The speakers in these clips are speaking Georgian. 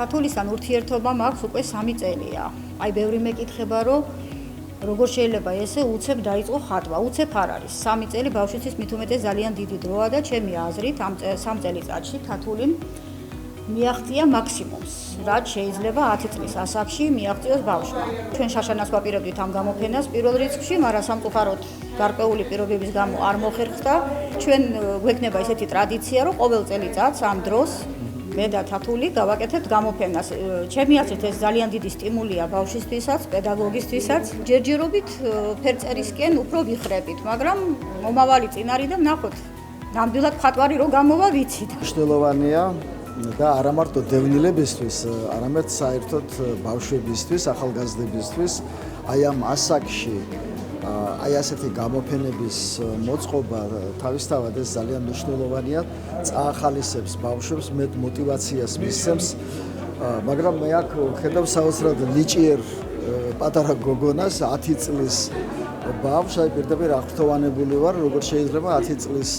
თათულისთან ურთიერთობა მაქვს უკვე 3 წელია. Აი ბევრი მეკითხება, რომ როგორ შეიძლება ესე უცებ დაიწყო ხატვა. უცებ არ არის. 3 წელი ბავშვისთვის მით უმეტეს ძალიან დიდი დროა და ჩემი აზრით ამ 3 წელიწადში თათულიმ მიაღწია მაქსიმუმს, რაც შეიძლება 10 წლის ასაკში მიაღწიოს ბავშვმა. ჩვენ შაშანას ვაპირებდით ამ გამოფენას პირველ რიცხვში, მაგრამ სამწუხაროდ გარკვეული პირობების გამო არ მოხერხდა. ჩვენ გვექნება ესეთი ტრადიცია, რომ ყოველ წელიწადს ამ დროს მე და თათული გავაკეთებთ გამოფენას. ჩემი აზრით ეს ძალიან დიდი სტიმულია ბავშვისთვისაც, პედაგოგისთვისაც. ჯერჯერობით ფერწერისკენ უფრო ვიხრებით, მაგრამ მომავალი წინ არის და ვნახოთ. ნამდვილად ხატვარი რო გამოვა ვიცით. მნიშვნელოვანია და არა მარტო დევნილებისთვის, არამედ საერთოდ ბავშვებისთვის, ახალგაზრდებისთვის აი ამ ასაკში აი ასეთი გამოფენების მოწყობა თავისთავად ეს ძალიან მნიშვნელოვანია, წაახალისებს ბავშვებს, მეტ мотиваციას მისცემს, მაგრამ მე აქ ხედავ საოცრად ნიჭიერ პატარა გოგონას 10 წლის ბავშვს, აი პირდაპირ აღფრთოვანებული ვარ, როგორ შეიძლება 10 წლის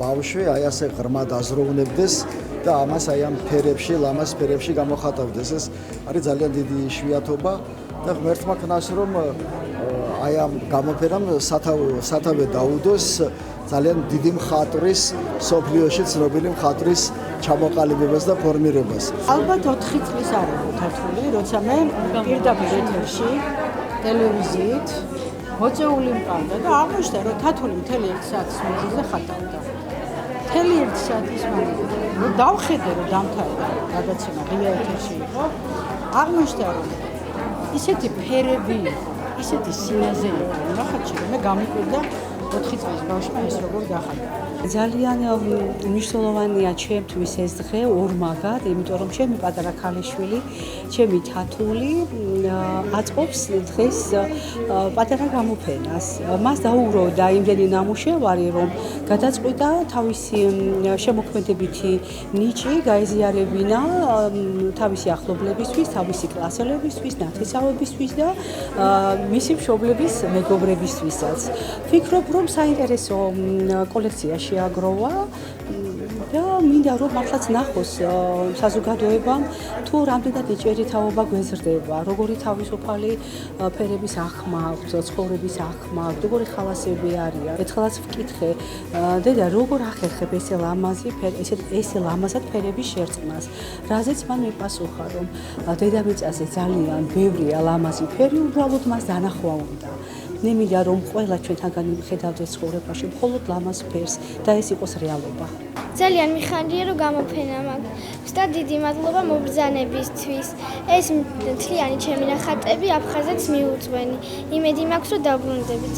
ბავშვი აი ასე ღრმად აზროვნებდეს და ამას აი ამ ფერებში, ლამაზ ფერებში გამოხატავდეს. ეს არის ძალიან დიდი იშვიათობა და ღმერთმა ქნას რომ აი ამ გამოფენამ სათავე დაუდოს ძალიან დიდი მხატვრის, სოფლიოში ცნობილი მხატვრის ჩამოყალიბებას და ფორმირებას. ალბათ 4 წლის არის თათული, როცა მე პირდაპირ ეთერში ტელევიზიით მოწეული მყავდა და აღმოჩნდა, რომ თათული მთელი 1 საათის მანძილზე ხატავდა. მთელი 1 საათის მანძილზე. რომ დავხედე, რომ დამთავრდა გადაცემა ღია ეთერში იყო, აღმოჩნდა, რომ ისეთი ფერები იყო, ისეთი სინაზე იყო, ნახატში მე გამიკვირდა 4 წლის ბავშვმა ეს როგორ გახადა. ძალიან მნიშვნელოვანია ჩემთვის ეს დღე ორმაგად, იმიტომ რომ ჩემი პატარა ქალიშვილი, ჩემი თათული აწყობს დღეს პატარა გამოფენას. მას დაუროდა იმდენი ნამუშევარი, რომ გადაწყვიტა თავისი შემოქმედებითი ნიჭი გაეზიარებინა თავისი ახლობლებისთვის, თავისი კლასელებისთვის, ნათესავებისთვის და მისი მშობლების მეგობრებისთვისაც. ვფიქრობ, რომ საინტერესო კოლექცია შეაგროვა და მინდა რომ მართლაც ნახოს საზოგადოებამ თუ რამდენად ნიჭიერი თაობა გვეზრდება, როგორი თავისუფალი ფერების აღქმა აქვს, ცხოვრების აღქმა, როგორი ხალასები არიან. ერთხელაც ვკითხე, დედა, როგორ ახერხებ ესე ლამაზად ფერების შერწყმას. რაზეც მან მიპასუხა, რომ დედამიწაზე ძალიან ბევრია ლამაზი ფერი, უბრალოდ მას დანახვა უნდა. მე მინდა რომ ყველა ჩვენთანგანი მიხედავდეს ცხოვრებაში მხოლოდ ლამაზ ფერს და ეს იყოს რეალობა. ძალიან მიხარია რომ გამოფენა მაქვს. ზუსტად დიდი მადლობა მობრძანებისთვის. ეს მთლიანი ჩემი ნახატები აფხაზეთს მიუძღვენი. იმედი მაქვს რომ დავბრუნდებით.